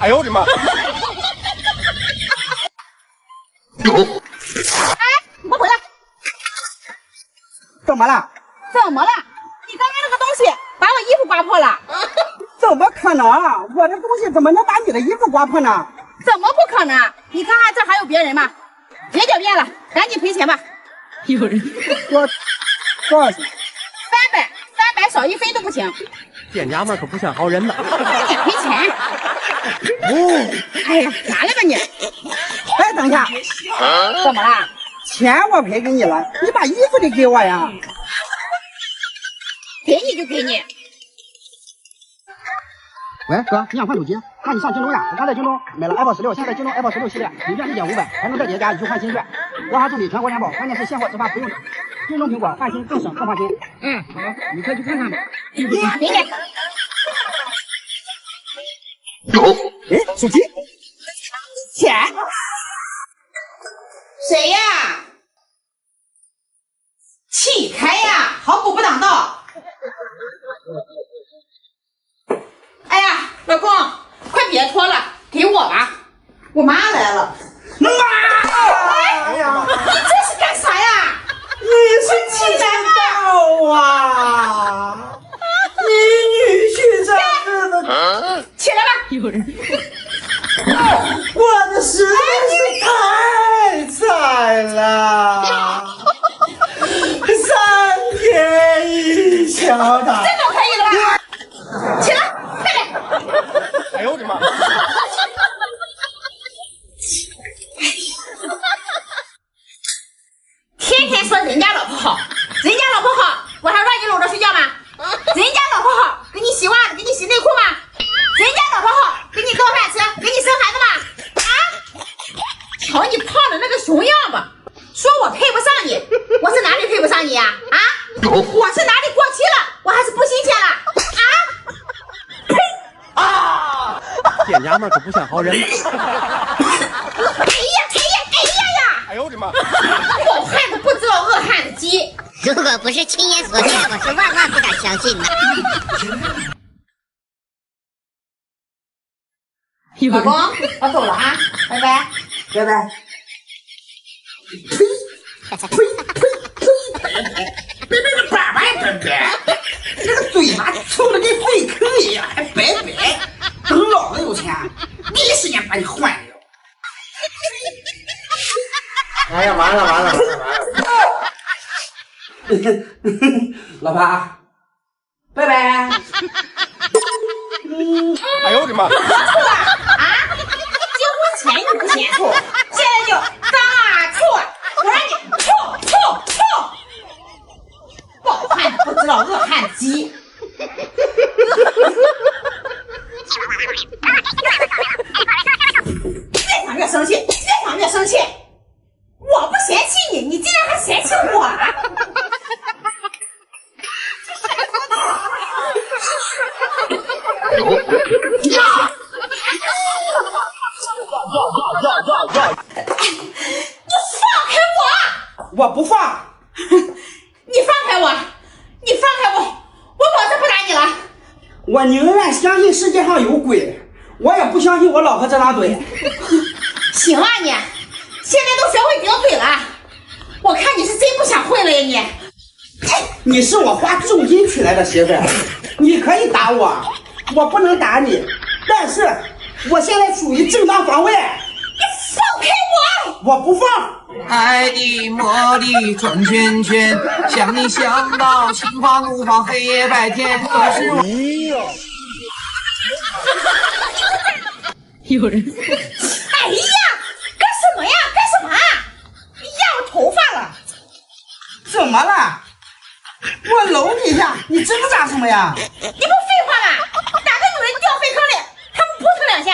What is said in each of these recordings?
哎呦我的妈！我回来。怎么了？怎么了？你刚刚那个东西把我衣服刮破了。怎么可能？我的东西怎么能把你的衣服刮破呢？怎么不可能？你看看这还有别人吗？别狡辩了，赶紧赔钱吧。有人。多少钱？300少1分都不行。店家们可不像好人呐。赶紧赔钱。哎呀，拿来吧你。哎，等一下。怎么了？钱我赔给你了，你把衣服得给我呀。给你就给你。喂，哥，你想换手机？那你上京东呀。我刚在京东买了 iPhone 16，现在京东 iPhone 16系列1卷1.500，还能再叠加1换新券，国行助理全国担保，关键是现货直发不用。京东苹果换新更省更放心。好，你快去看看吧。给你。哎，手机，钱，谁呀？起开呀！好狗不挡道。哎呀，老公，快别拖了，给我吧。我妈来了。妈！哎呀，你这是干啥呀？你是气难道啊？你女婿这日子起来吧。有人。过得实在是太惨了。3天一小打。这都可以了吧？起来，快点。哎呦我的妈！天天说人家老婆好，人家老婆好，我还让你搂着睡觉吗？人家老婆好，给你洗袜子，给你洗内裤吗？人家老婆好，给你做饭吃，给你生孩子吗？啊！瞧你胖的那个熊样吧，说我配不上你，我是哪里配不上你呀？啊？我是哪里过期了？我还是不新鲜了？啊？呸！啊！店家们可不像好人呐。哎呦我的妈！好汉子不知道饿汉子饥。如果不是亲眼所见，我是万万不敢相信的。老公，我走了啊，拜拜，拜拜。别个爸爸也拜，这个嘴巴臭的跟粪坑一样，还拜拜。等老子有钱，第一时间把你换掉。哎呀，完了！老婆，拜拜。哎呦我的妈！臭啊！结婚前你不嫌臭，现在就脏啊臭啊！我让你臭！饱汉子不知道饿汉子饥。越想越生气，我不嫌弃你，你竟然还嫌弃我啊！你放开我！我不放。你放开我！我保证不打你了。我宁愿相信世界上有鬼，我也不相信我老婆这张嘴。行啊你，现在都学会顶嘴了，我看你是真不想混了呀你。你是我花重金娶来的媳妇儿，你可以打我，我不能打你，但是我现在处于正当防卫。你放开我！我不放。爱的魔力转圈圈，想你想到心花怒放，黑夜白天。可是我有人。哎呀，干什么呀？你压我头发了？怎么了？我搂你一下，你知不长什么呀？你不废话吗？哪个女人掉粪坑里，她不扑腾2下？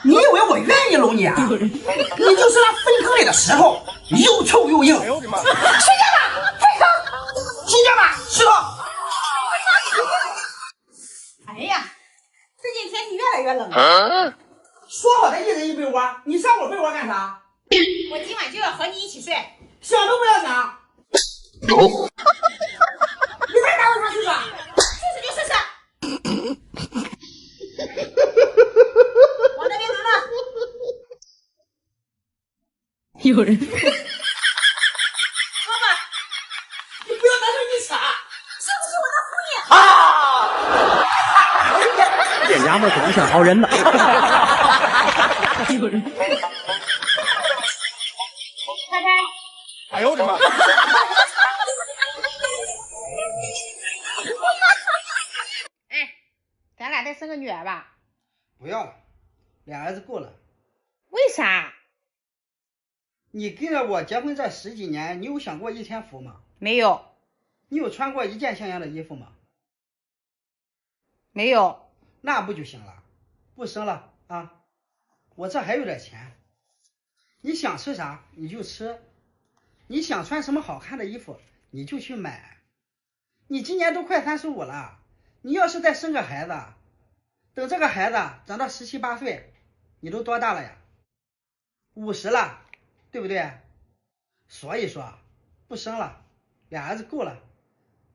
你以为我愿意搂你啊？你就是那粪坑里的石头，又臭又硬。哎呦我的妈！睡觉吧，粪坑！听见吧，石头。哎呀，最近天气越来越冷了。说好的一人一被窝，你上我被窝干啥？我今晚就要和你一起睡。想都不要想。你再打我啥试试？试试就试试。往那边拿了。有人。好吧，你不要当成你傻。是不是我的副业？啊！这娘们可不像好人呢。有人。开开。哎呦我的妈！哎，咱俩再生个女儿吧？不要了，俩儿子够了。为啥？你跟着我结婚这10几年，你有享过一天福吗？没有，你有穿过一件像样的衣服吗？没有。那不就行了？不生了啊！我这还有点钱，你想吃啥你就吃，你想穿什么好看的衣服你就去买。你今年都快35了，你要是再生个孩子，等这个孩子长到17、18岁，你都多大了呀？50了，对不对？所以说不生了，俩儿子够了，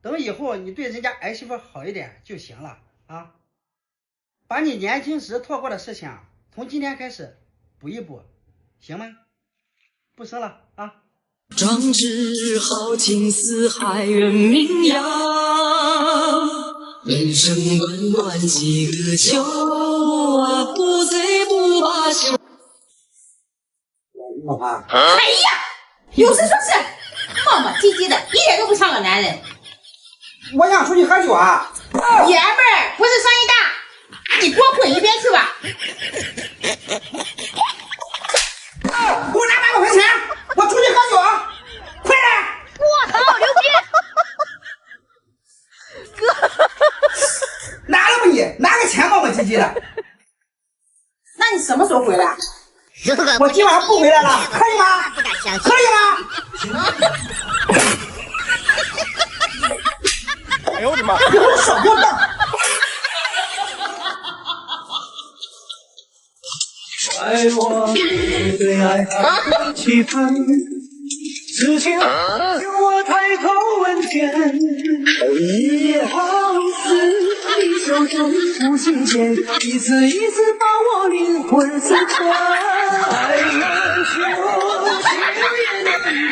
等以后你对人家儿媳妇好一点就行了啊！把你年轻时错过的事情从今天开始补一补，行吗？不生了啊！壮志豪情四海人名扬，人生短短几个秋啊，不醉不罢休。老婆，哎呀，有事说事，磨磨唧唧的，一点都不像个男人。我想出去喝酒啊！爷们儿不是生意大，你给我滚一边去吧！给我拿800块钱，我出去喝酒，快点！我操，刘斌！拿了吧你，拿个钱磨磨唧唧的。那你什么时候回来？如果我今晚上不回来了，可以吗？不敢相信可。以吗？哎呦我的妈！以后少给我当。爱我对爱还期盼，此情由我抬头问天，也好似你手中无心剑，一次一次把我灵魂刺穿。爱难求，情也难圆，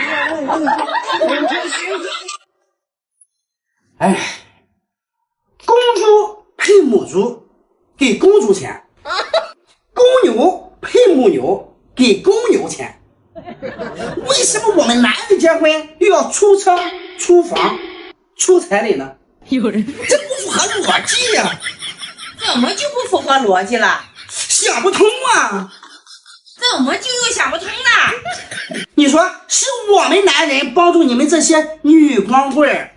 认真心思。哎，公猪配母猪，给公猪钱；公牛配母牛，给公牛钱。为什么我们男人结婚又要出车、出房、出彩礼呢？有人。这不符合逻辑呀、怎么就不符合逻辑了？想不通啊！怎么就又想不通了？你说是我们男人帮助你们这些女光棍儿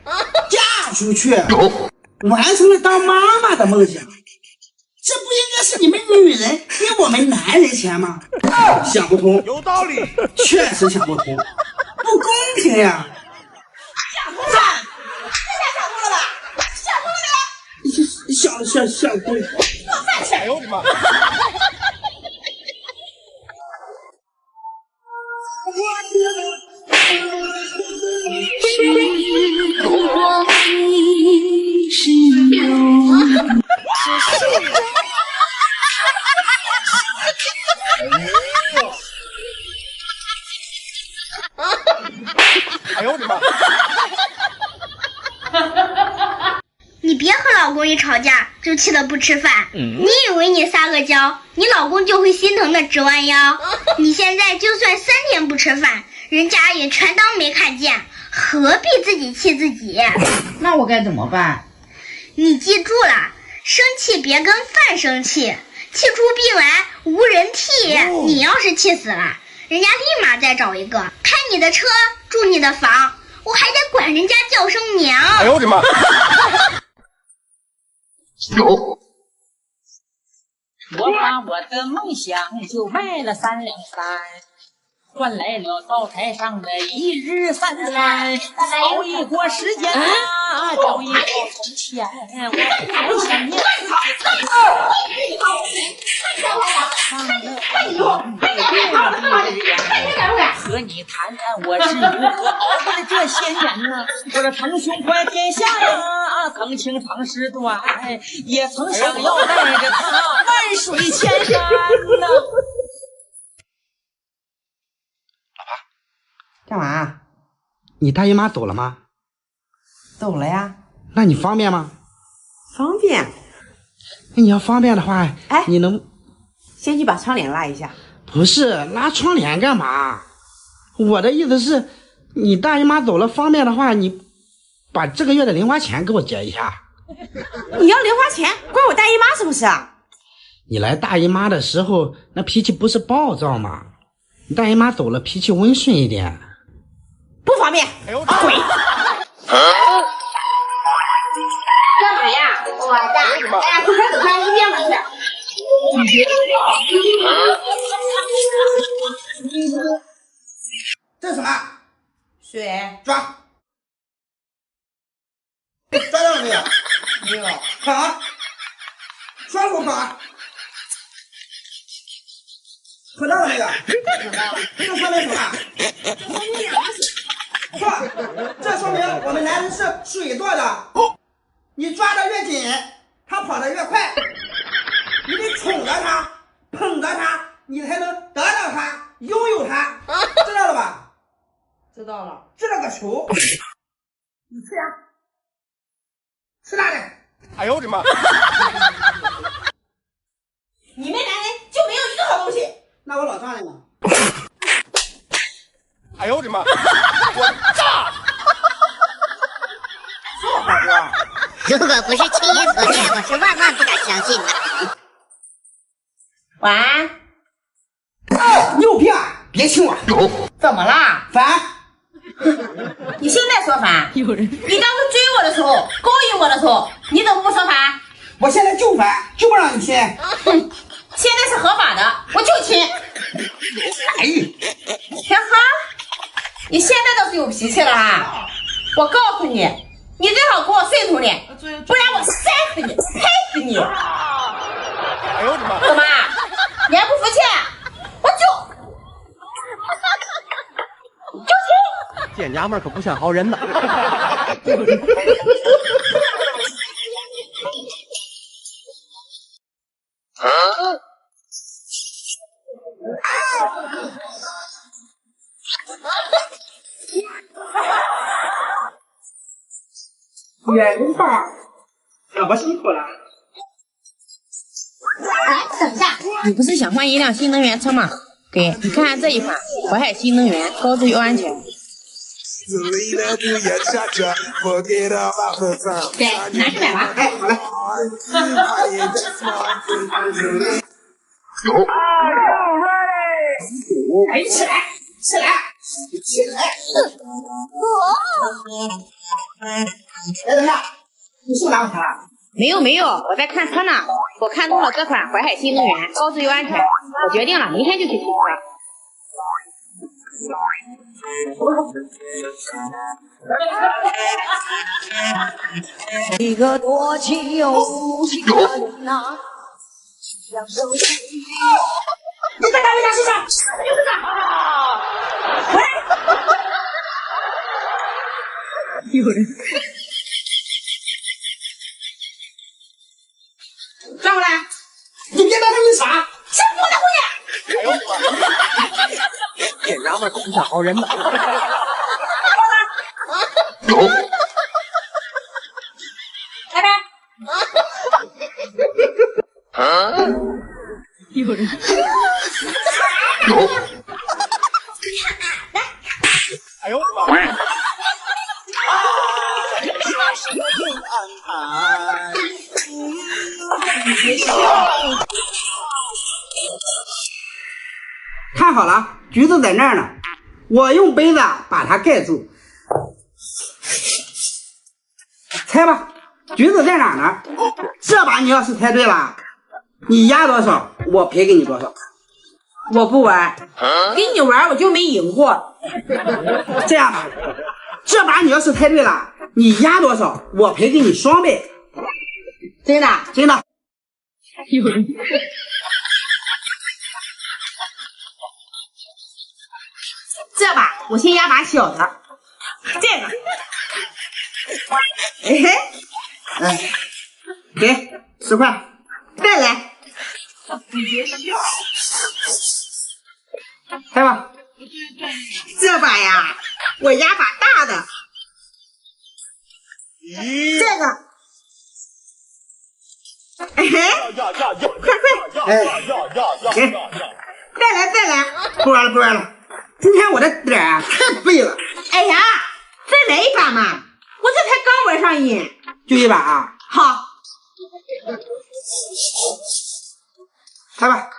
嫁出去，完成了当妈妈的梦想，这不应该是你们女人给我们男人钱吗？想不通，有道理。确实想不通，不公平呀！想通了，这下想通了吧？想通了没？想通，我饭钱。哎呦我的妈！不过你是有。哎呦我的妈！你别和老公一吵架就气得不吃饭，你以为你撒个娇，你老公就会心疼的直弯腰？你现在就算3天不吃饭，人家也全当没看见，何必自己气自己？那我该怎么办？你记住了，生气别跟饭生气，气出病来无人替。你要是气死了，人家立马再找一个，开你的车，住你的房，我还得管人家叫声娘。哎呦我的妈！我把我的梦想就卖了3两3，换来了灶台上的一日三餐，熬一锅时间啊，找一包从前，我不想念和你谈谈我是如何熬过的这些年呢？我这曾胸怀天下呀，曾情长时短，也曾想要带着他万水千山呢。干嘛？你大姨妈走了吗？走了呀。那你方便吗？方便。那你要方便的话，哎，你能先去把窗帘拉一下。不是拉窗帘干嘛？我的意思是，你大姨妈走了，方便的话，你把这个月的零花钱给我结一下。你要零花钱，关我大姨妈什么事啊？你来大姨妈的时候，那脾气不是暴躁吗？你大姨妈走了，脾气温顺一点。不方便，滚！干嘛呀？我的，哎呀，走开走开，一边玩去。这是什么？水。抓！抓到了没有？没有。好，双手跑。喝到了没有？喝到了。这说明什么？这说明两个水。错，这说明我们男人是水做的。你抓得越紧，他跑得越快。你得宠着他，捧着他，你才能得到他，拥有他，知道了吧？知道了。知道个球。你吃呀？吃辣的。哎呦我的妈！你们男人就没有一个好东西。那我老丈人呢？哎呦我的妈！我炸！说我话说。如果不是亲眼所见，我是万万不敢相信的。晚安。你有病啊！别亲我。怎么啦？烦。你现在说烦？有人。你当初追我的时候，勾引我的时候，你怎么不说烦？我现在就烦，就不让你亲。现在是合法的，我就亲。哎，天哈，你现在倒是有脾气了啊！我告诉你，你最好给我顺从点，不然我扇死你，拍死你！哎呦我的妈！怎么，你还不服气？我就亲！这娘们可不像好人呢。元宝，老婆辛苦了。哎，等一下，你不是想换一辆新能源车吗？给你看看这一款淮海新能源，高质又安全。对，拿去买吧。哎，好嘞。哎，起来，起来，起来！哎，等一下，你是不是拿我钱了？没有，我在看车呢。我看中了这款淮海新能源，高质又安全，我决定了，明天就去提车。一个多情又无情的人呐，享受幸福。你在大街上是啥？就是啥？喂！有人。转过来！你别当成你傻！先给我拿回去！这娘们可不像好人呢。拜拜。有人。哎呦我的妈！看好了，橘子在那儿呢，我用杯子把它盖住。猜吧，橘子在哪儿呢？这把你要是猜对了，你压多少，我赔给你多少。我不玩，跟你玩我就没赢过。这样吧，这把你要是猜对了，你压多少，我赔给你双倍。真的？真的。有人。这把我先压把小的，这个，哎，给10块，再来。猜吧。这把呀，我压把大的。这个，快，哎，给，再来。不玩了。今天我的点啊太背了。哎呀，再来一把嘛！我这才刚玩上瘾。就一把啊？好，猜吧。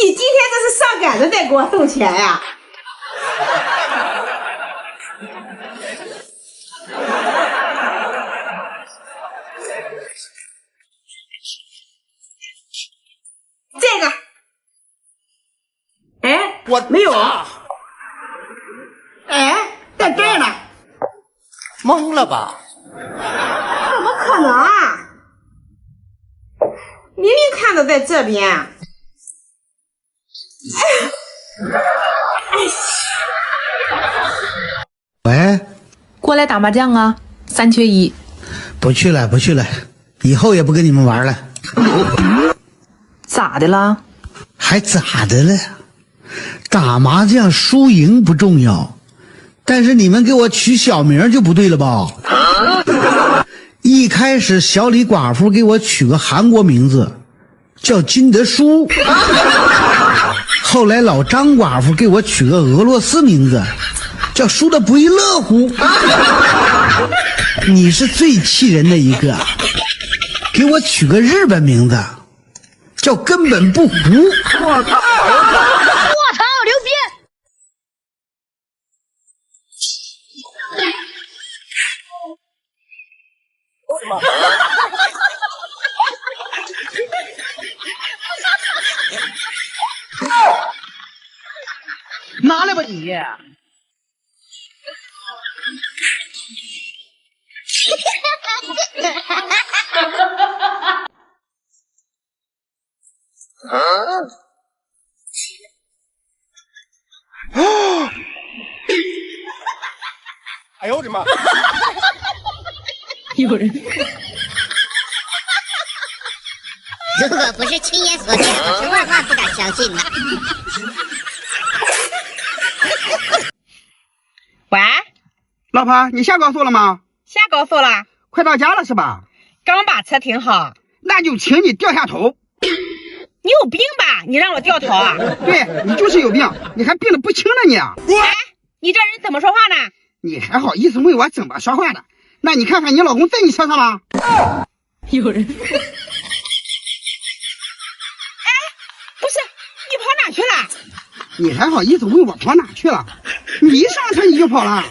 你今天这是上赶着在给我送钱呀？这个，哎，我没有。哎，在这儿呢。懵了吧？怎么可能啊？明明看着在这边。喂，过来打麻将啊，3缺1。不去了，以后也不跟你们玩了。咋的了？还咋的了？打麻将输赢不重要，但是你们给我取小名就不对了吧？一开始小李寡妇给我取个韩国名字，叫金德淑。后来老张寡妇给我取个俄罗斯名字，叫输的不亦乐乎。你是最气人的一个，给我取个日本名字，叫根本不胡。我操！牛逼！拿来吧你！哎呦我的妈！有人。如果不是亲眼所见，我是万万不敢相信的。喂，老婆，你下高速了吗？下高速了，快到家了是吧？刚把车停好。那就请你掉下头。你有病吧？你让我掉头啊？对，你就是有病，你还病得不轻呢你。哎，你这人怎么说话呢？你还好意思问我怎么说话的？那你看看你老公在你车上吗？有人。不是，你跑哪去了？你还好意思问我跑哪去了？你一上车你就跑了。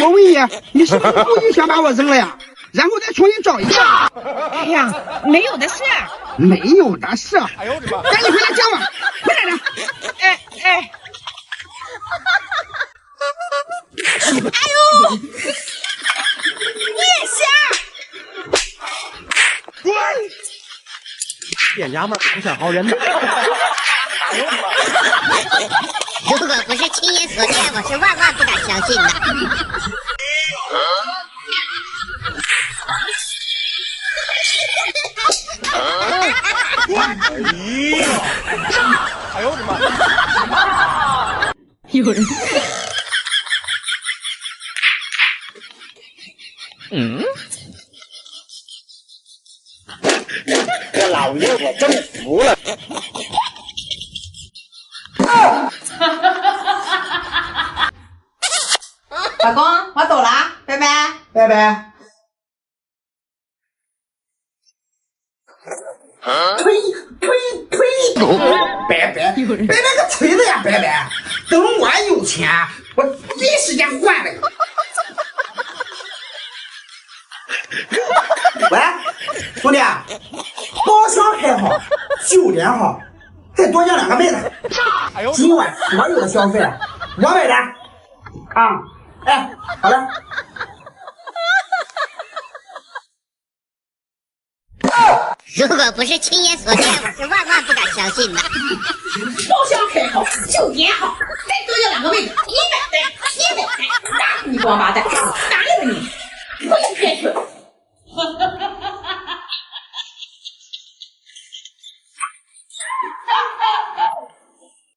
我问你，你是不是故意想把我扔了呀？然后再重新找一个？哎呀，没有的事。没有的事。哎呦我的妈！赶紧回来接我，快点的。哎。哎呦！你也瞎！变娘们儿不想好人的。如果不是亲眼所见，我是万万不敢相信的。哎呦我的妈！有人。这老爷我真服了。老公，我走了，拜拜。拜拜。呸！拜拜个锤子呀！拜拜！等我有钱，我第一时间换了。喂，兄弟，包厢开好，酒店好，再多要2个妹子。今晚所有的消费我买单啊！哎，好了。如果不是亲眼所见，我是万万不敢相信的。包厢开好，酒店好，再多要2个妹子，你买单，你买单，打你个王八蛋，打你吧你！